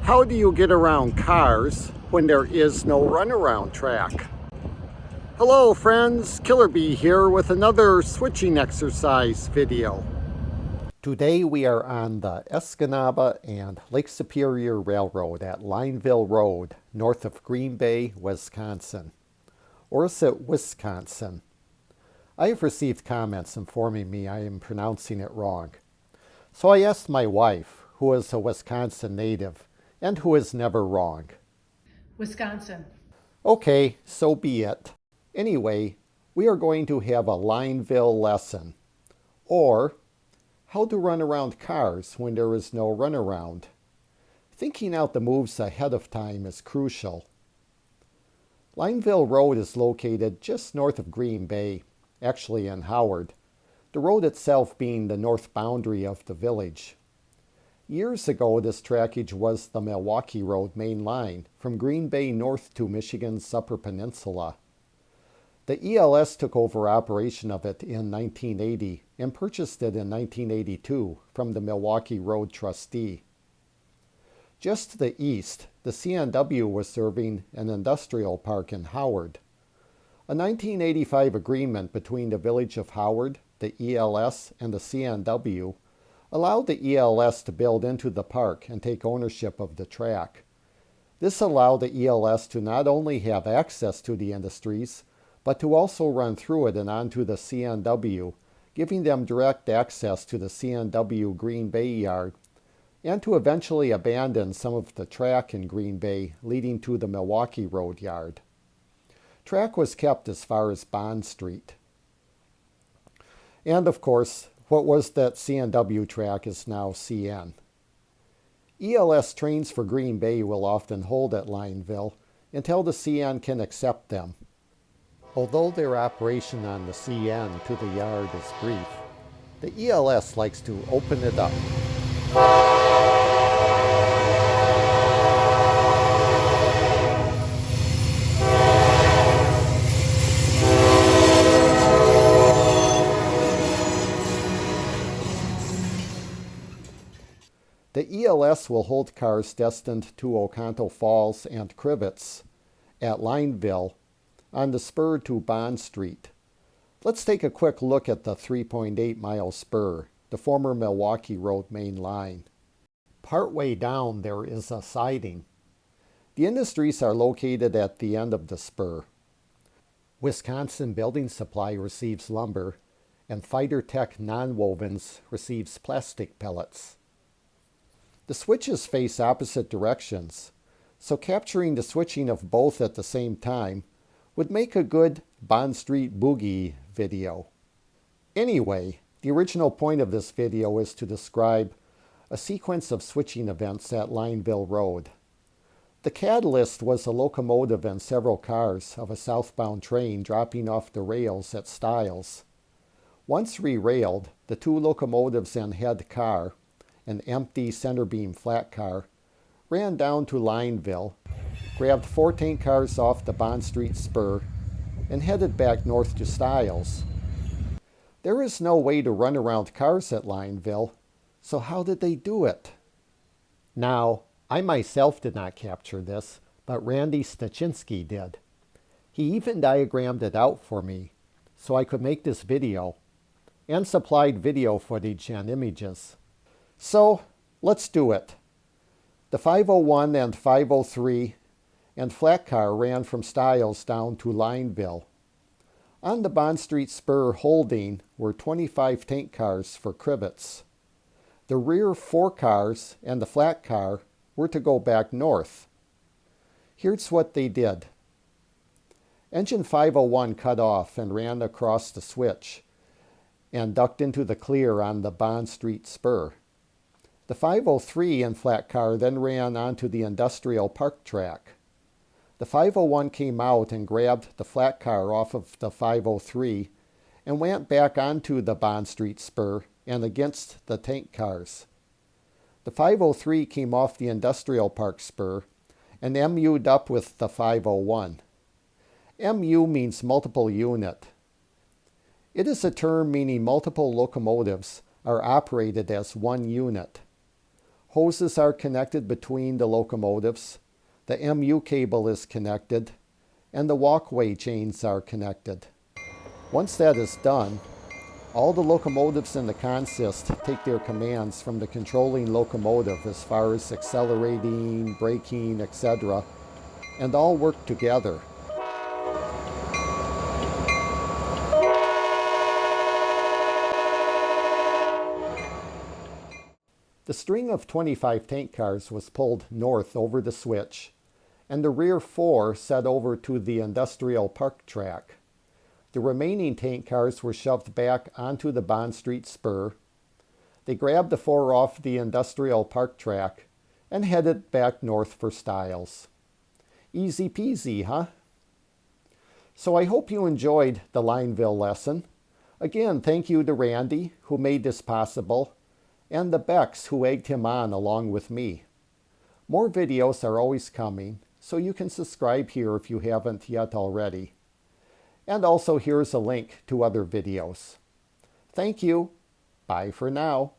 How do you get around cars when there is no runaround track? Hello friends, Killer Bee here with another switching exercise video. Today we are on the Escanaba and Lake Superior Railroad at Lineville Road, north of Green Bay, Wisconsin. Or is it Wisconsin? I have received comments informing me I am pronouncing it wrong. So I asked my wife, who is a Wisconsin native and who is never wrong. Wisconsin. Okay, so be it. Anyway, we are going to have a Lineville lesson, or how to run around cars when there is no runaround. Thinking out the moves ahead of time is crucial. Lineville Road is located just north of Green Bay, actually in Howard, the road itself being the north boundary of the village. Years ago, this trackage was the Milwaukee Road main line from Green Bay north to Michigan's Upper Peninsula. The E&LS took over operation of it in 1980 and purchased it in 1982 from the Milwaukee Road trustee. Just to the east, the C&W was serving an industrial park in Howard. A 1985 agreement between the village of Howard, the E&LS, and the C&W allowed the E&LS to build into the park and take ownership of the track. This allowed the E&LS to not only have access to the industries, but to also run through it and onto the C&W, giving them direct access to the C&W Green Bay yard, and to eventually abandon some of the track in Green Bay leading to the Milwaukee Road yard. Track was kept as far as Bond Street. And of course, what was that C&W track is now CN. E&LS trains for Green Bay will often hold at Lineville until the CN can accept them. Although their operation on the CN to the yard is brief, the E&LS likes to open it up. The E&LS will hold cars destined to Oconto Falls and Crivets at Lineville on the spur to Bond Street. Let's take a quick look at the 3.8-mile spur, the former Milwaukee Road main line. Partway down there is a siding. The industries are located at the end of the spur. Wisconsin Building Supply receives lumber, and Fighter Tech Nonwovens receives plastic pellets. The switches face opposite directions, so capturing the switching of both at the same time would make a good Bond Street Boogie video. Anyway, the original point of this video is to describe a sequence of switching events at Lineville Road. The catalyst was a locomotive and several cars of a southbound train dropping off the rails at Stiles. Once re-railed, the two locomotives and head car, an empty center beam flat car, ran down to Lineville, grabbed 4 tank cars off the Bond Street spur, and headed back north to Stiles. There is no way to run around cars at Lineville, so how did they do it? Now, I myself did not capture this, but Randy Stachinski did. He even diagrammed it out for me, so I could make this video, and supplied video footage and images. So, let's do it. The 501 and 503 and flat car ran from Stiles down to Lineville. On the Bond Street spur holding were 25 tank cars for Crivets. The rear 4 cars and the flat car were to go back north. Here's what they did. Engine 501 cut off and ran across the switch and ducked into the clear on the Bond Street spur. The 503 and flat car then ran onto the industrial park track. The 501 came out and grabbed the flat car off of the 503 and went back onto the Bond Street spur and against the tank cars. The 503 came off the industrial park spur and MU'd up with the 501. MU means multiple unit. It is a term meaning multiple locomotives are operated as one unit. Hoses are connected between the locomotives, the MU cable is connected, and the walkway chains are connected. Once that is done, all the locomotives in the consist take their commands from the controlling locomotive as far as accelerating, braking, etc., and all work together. The string of 25 tank cars was pulled north over the switch, and the rear 4 set over to the industrial park track. The remaining tank cars were shoved back onto the Bond Street spur. They grabbed the 4 off the industrial park track and headed back north for Stiles. Easy peasy, huh? So I hope you enjoyed the Lineville lesson. Again, thank you to Randy, who made this possible, and the Becks, who egged him on along with me. More videos are always coming, so you can subscribe here if you haven't yet already. And also here's a link to other videos. Thank you. Bye for now.